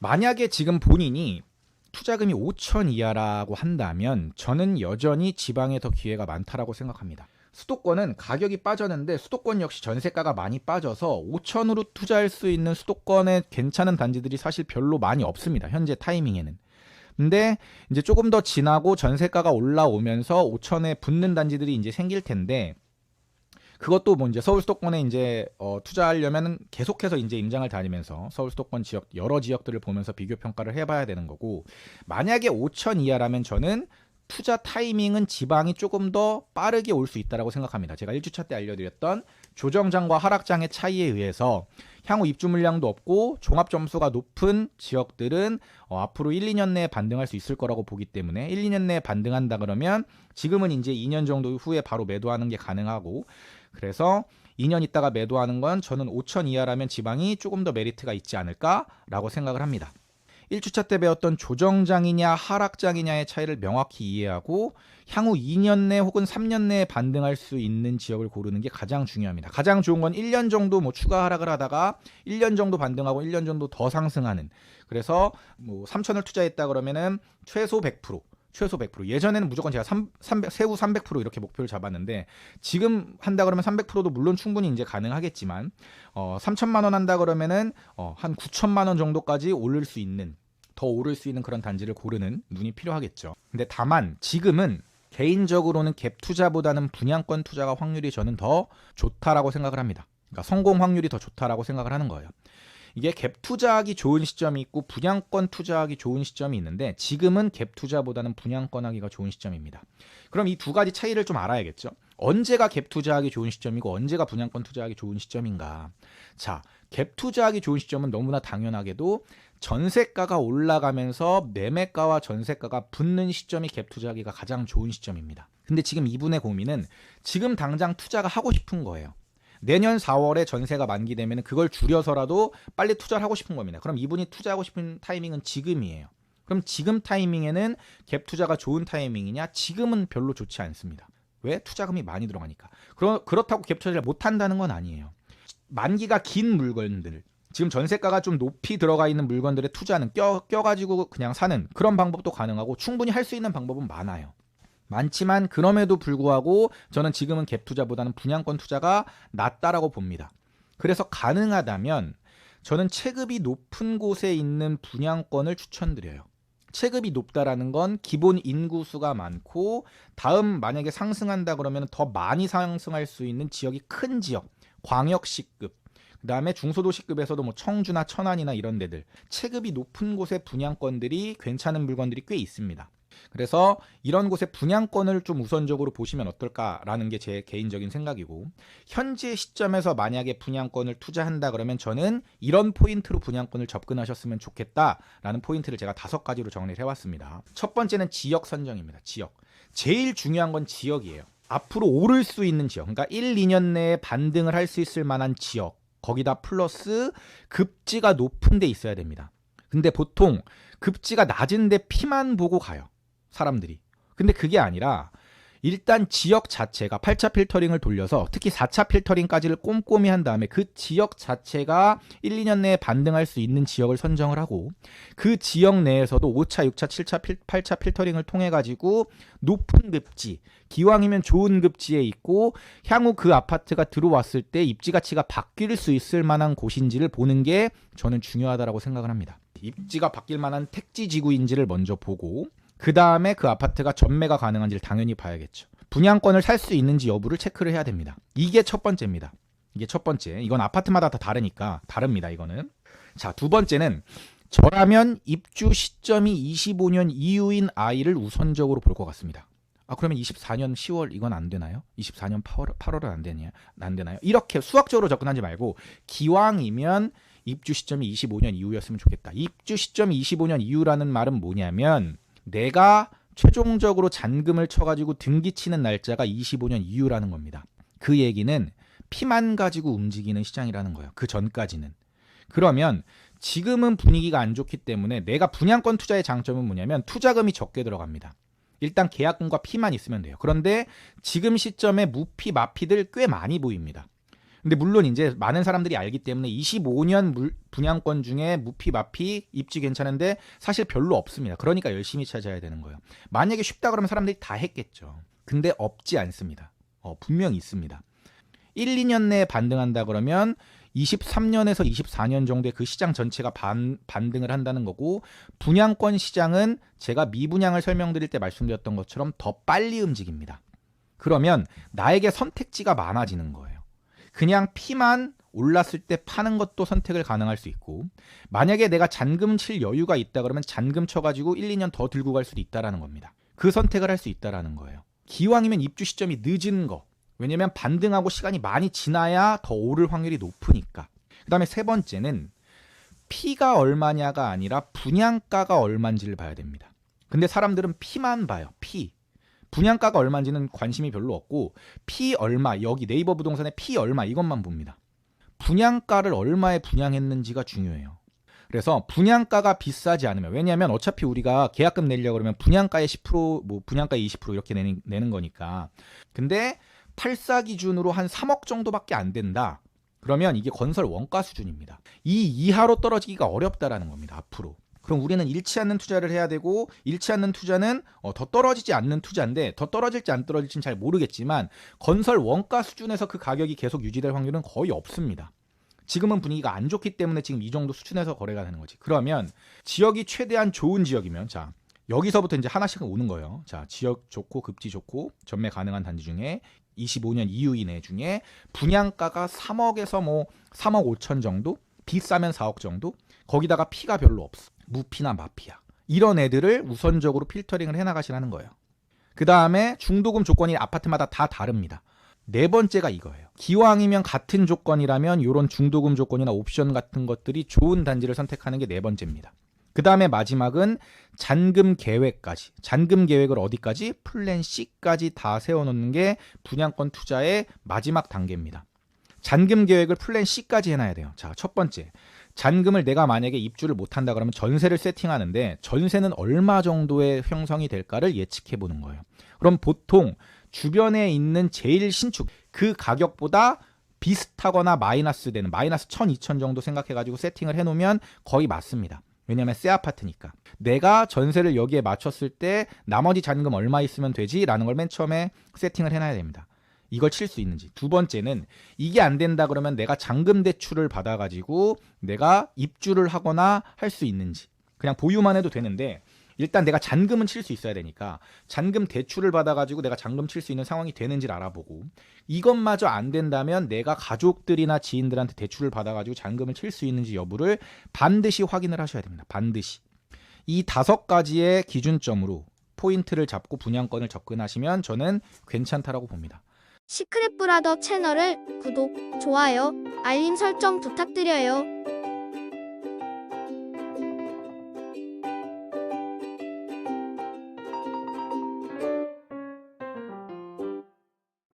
만약에 지금 본인이 투자금이 5천 이하라고 한다면 저는 여전히 지방에 더 기회가 많다라고 생각합니다. 수도권은 가격이 빠졌는데 수도권 역시 전세가가 많이 빠져서 5천으로 투자할 수 있는 수도권에 괜찮은 단지들이 사실 별로 많이 없습니다. 현재 타이밍에는. 근데 이제 조금 더 지나고 전세가가 올라오면서 5천에 붙는 단지들이 이제 생길 텐데, 그것도 뭐 이제 서울 수도권에 이제 투자하려면 계속해서 이제 임장을 다니면서 서울 수도권 지역 여러 지역들을 보면서 비교 평가를 해봐야 되는 거고, 만약에 5천 이하라면 저는 투자 타이밍은 지방이 조금 더 빠르게 올 수 있다라고 생각합니다. 제가 1주차 때 알려드렸던 조정장과 하락장의 차이에 의해서 향후 입주 물량도 없고 종합 점수가 높은 지역들은 앞으로 1, 2년 내에 반등할 수 있을 거라고 보기 때문에 1, 2년 내에 반등한다 그러면 지금은 이제 2년 정도 후에 바로 매도하는 게 가능하고, 그래서 2년 있다가 매도하는 건 저는 5천 이하라면 지방이 조금 더 메리트가 있지 않을까라고 생각을 합니다. 1주차 때 배웠던 조정장이냐 하락장이냐의 차이를 명확히 이해하고 향후 2년 내 혹은 3년 내에 반등할 수 있는 지역을 고르는 게 가장 중요합니다. 가장 좋은 건 1년 정도 뭐 추가 하락을 하다가 1년 정도 반등하고 1년 정도 더 상승하는, 그래서 뭐 3천을 투자했다 그러면은 최소 100%, 예전에는 무조건 제가 세후 300% 이렇게 목표를 잡았는데, 지금 한다 그러면 300%도 물론 충분히 이제 가능하겠지만 3천만 원 한다 그러면은 한 9천만 원 정도까지 더 오를 수 있는 그런 단지를 고르는 눈이 필요하겠죠. 근데 다만 지금은 개인적으로는 갭 투자보다는 분양권 투자가 확률이 저는 더 좋다라고 생각을 합니다. 그러니까 성공 확률이 더 좋다라고 생각을 하는 거예요. 이게 갭 투자하기 좋은 시점이 있고 분양권 투자하기 좋은 시점이 있는데, 지금은 갭 투자보다는 분양권 하기가 좋은 시점입니다. 그럼 이 두 가지 차이를 좀 알아야겠죠. 언제가 갭 투자하기 좋은 시점이고 언제가 분양권 투자하기 좋은 시점인가. 자, 갭 투자하기 좋은 시점은 너무나 당연하게도 전세가가 올라가면서 매매가와 전세가가 붙는 시점이 갭 투자하기가 가장 좋은 시점입니다. 근데 지금 이분의 고민은 지금 당장 투자가 하고 싶은 거예요. 내년 4월에 전세가 만기되면 그걸 줄여서라도 빨리 투자를 하고 싶은 겁니다. 그럼 이분이 투자하고 싶은 타이밍은 지금이에요. 그럼 지금 타이밍에는 갭 투자가 좋은 타이밍이냐? 지금은 별로 좋지 않습니다. 왜? 투자금이 많이 들어가니까. 그렇다고 갭 투자를 못한다는 건 아니에요. 만기가 긴 물건들, 지금 전세가가 좀 높이 들어가 있는 물건들의 투자는 껴가지고 그냥 사는 그런 방법도 가능하고 충분히 할 수 있는 방법은 많지만 그럼에도 불구하고 저는 지금은 갭 투자보다는 분양권 투자가 낫다라고 봅니다. 그래서 가능하다면 저는 체급이 높은 곳에 있는 분양권을 추천드려요. 체급이 높다라는 건 기본 인구수가 많고 다음 만약에 상승한다 그러면 더 많이 상승할 수 있는 지역이 큰 지역, 광역시급, 그 다음에 중소도시급에서도 뭐 청주나 천안이나 이런 데들, 체급이 높은 곳의 분양권들이 괜찮은 물건들이 꽤 있습니다. 그래서 이런 곳에 분양권을 좀 우선적으로 보시면 어떨까라는 게 제 개인적인 생각이고, 현재 시점에서 만약에 분양권을 투자한다 그러면 저는 이런 포인트로 분양권을 접근하셨으면 좋겠다라는 포인트를 제가 5가지로 정리를 해왔습니다. 첫 번째는 지역 선정입니다. 지역. 제일 중요한 건 지역이에요. 앞으로 오를 수 있는 지역, 그러니까 1, 2년 내에 반등을 할 수 있을 만한 지역, 거기다 플러스 급지가 높은 데 있어야 됩니다. 근데 보통 급지가 낮은데 피만 보고 가요, 사람들이. 근데 그게 아니라 일단 지역 자체가 8차 필터링을 돌려서 특히 4차 필터링까지를 꼼꼼히 한 다음에 그 지역 자체가 1, 2년 내에 반등할 수 있는 지역을 선정을 하고, 그 지역 내에서도 5차, 6차, 7차, 8차 필터링을 통해 가지고 높은 급지, 기왕이면 좋은 급지에 있고 향후 그 아파트가 들어왔을 때 입지 가치가 바뀔 수 있을 만한 곳인지를 보는 게 저는 중요하다고 생각을 합니다. 입지가 바뀔 만한 택지 지구인지를 먼저 보고 그 다음에 그 아파트가 전매가 가능한지를 당연히 봐야겠죠. 분양권을 살 수 있는지 여부를 체크를 해야 됩니다. 이게 첫 번째입니다. 이게 첫 번째. 이건 아파트마다 다 다릅니다. 이거는. 자, 두 번째는 저라면 입주 시점이 25년 이후인 아이를 우선적으로 볼 것 같습니다. 그러면 24년 10월 이건 안 되나요? 24년 8월은 안 되나요? 이렇게 수학적으로 접근하지 말고 기왕이면 입주 시점이 25년 이후였으면 좋겠다. 입주 시점이 25년 이후라는 말은 뭐냐면 내가 최종적으로 잔금을 쳐가지고 등기치는 날짜가 25년 이후라는 겁니다. 그 얘기는 피만 가지고 움직이는 시장이라는 거예요. 그 전까지는. 그러면 지금은 분위기가 안 좋기 때문에 내가 분양권 투자의 장점은 뭐냐면 투자금이 적게 들어갑니다. 일단 계약금과 피만 있으면 돼요. 그런데 지금 시점에 무피, 마피들 꽤 많이 보입니다. 근데 물론 이제 많은 사람들이 알기 때문에 25년 분양권 중에 무피 마피 입지 괜찮은데 사실 별로 없습니다. 그러니까 열심히 찾아야 되는 거예요. 만약에 쉽다 그러면 사람들이 다 했겠죠. 근데 없지 않습니다. 분명히 있습니다. 1, 2년 내에 반등한다 그러면 23년에서 24년 정도의 그 시장 전체가 반등을 한다는 거고, 분양권 시장은 제가 미분양을 설명드릴 때 말씀드렸던 것처럼 더 빨리 움직입니다. 그러면 나에게 선택지가 많아지는 거예요. 그냥 피만 올랐을 때 파는 것도 선택을 가능할 수 있고, 만약에 내가 잔금 칠 여유가 있다 그러면 잔금 쳐가지고 1, 2년 더 들고 갈 수도 있다라는 겁니다. 그 선택을 할 수 있다라는 거예요. 기왕이면 입주 시점이 늦은 거. 왜냐면 반등하고 시간이 많이 지나야 더 오를 확률이 높으니까. 그 다음에 세 번째는 피가 얼마냐가 아니라 분양가가 얼마인지를 봐야 됩니다. 근데 사람들은 피만 봐요. 피. 분양가가 얼마인지는 관심이 별로 없고, 피 얼마, 여기 네이버 부동산의 피 얼마 이것만 봅니다. 분양가를 얼마에 분양했는지가 중요해요. 그래서 분양가가 비싸지 않으면, 왜냐하면 어차피 우리가 계약금 내려고 그러면 분양가의 10%, 뭐 분양가의 20% 이렇게 내는 거니까. 근데 84 기준으로 한 3억 정도밖에 안 된다. 그러면 이게 건설 원가 수준입니다. 이 이하로 떨어지기가 어렵다라는 겁니다. 앞으로. 그럼 우리는 잃지 않는 투자를 해야 되고, 잃지 않는 투자는 더 떨어지지 않는 투자인데, 더 떨어질지 안 떨어질지는 잘 모르겠지만 건설 원가 수준에서 그 가격이 계속 유지될 확률은 거의 없습니다. 지금은 분위기가 안 좋기 때문에 지금 이 정도 수준에서 거래가 되는 거지. 그러면 지역이 최대한 좋은 지역이면, 자, 여기서부터 이제 하나씩 오는 거예요. 자, 지역 좋고 급지 좋고 전매 가능한 단지 중에 25년 이후 이내 중에 분양가가 3억에서 뭐 3억 5천 정도, 비싸면 4억 정도, 거기다가 피가 별로 없어. 무피나 마피야. 이런 애들을 우선적으로 필터링을 해나가시라는 거예요. 그 다음에 중도금 조건이 아파트마다 다 다릅니다. 네 번째가 이거예요. 기왕이면 같은 조건이라면 이런 중도금 조건이나 옵션 같은 것들이 좋은 단지를 선택하는 게 네 번째입니다. 그 다음에 마지막은 잔금 계획까지. 잔금 계획을 어디까지? 플랜 C까지 다 세워놓는 게 분양권 투자의 마지막 단계입니다. 잔금 계획을 플랜 C까지 해놔야 돼요. 자, 첫 번째. 잔금을 내가 만약에 입주를 못한다 그러면 전세를 세팅하는데 전세는 얼마 정도의 형성이 될까를 예측해 보는 거예요. 그럼 보통 주변에 있는 제일 신축 그 가격보다 비슷하거나 마이너스 되는 마이너스 1000, 2000 정도 생각해가지고 세팅을 해놓으면 거의 맞습니다. 왜냐면 새 아파트니까. 내가 전세를 여기에 맞췄을 때 나머지 잔금 얼마 있으면 되지? 라는 걸 맨 처음에 세팅을 해놔야 됩니다. 이걸 칠 수 있는지. 두 번째는 이게 안 된다 그러면 내가 잔금 대출을 받아가지고 내가 입주를 하거나 할 수 있는지. 그냥 보유만 해도 되는데 일단 내가 잔금은 칠 수 있어야 되니까 잔금 대출을 받아가지고 내가 잔금 칠 수 있는 상황이 되는지를 알아보고, 이것마저 안 된다면 내가 가족들이나 지인들한테 대출을 받아가지고 잔금을 칠 수 있는지 여부를 반드시 확인을 하셔야 됩니다. 반드시. 이 5가지의 기준점으로 포인트를 잡고 분양권을 접근하시면 저는 괜찮다라고 봅니다. 시크릿 브라더 채널을 구독, 좋아요, 알림 설정 부탁드려요.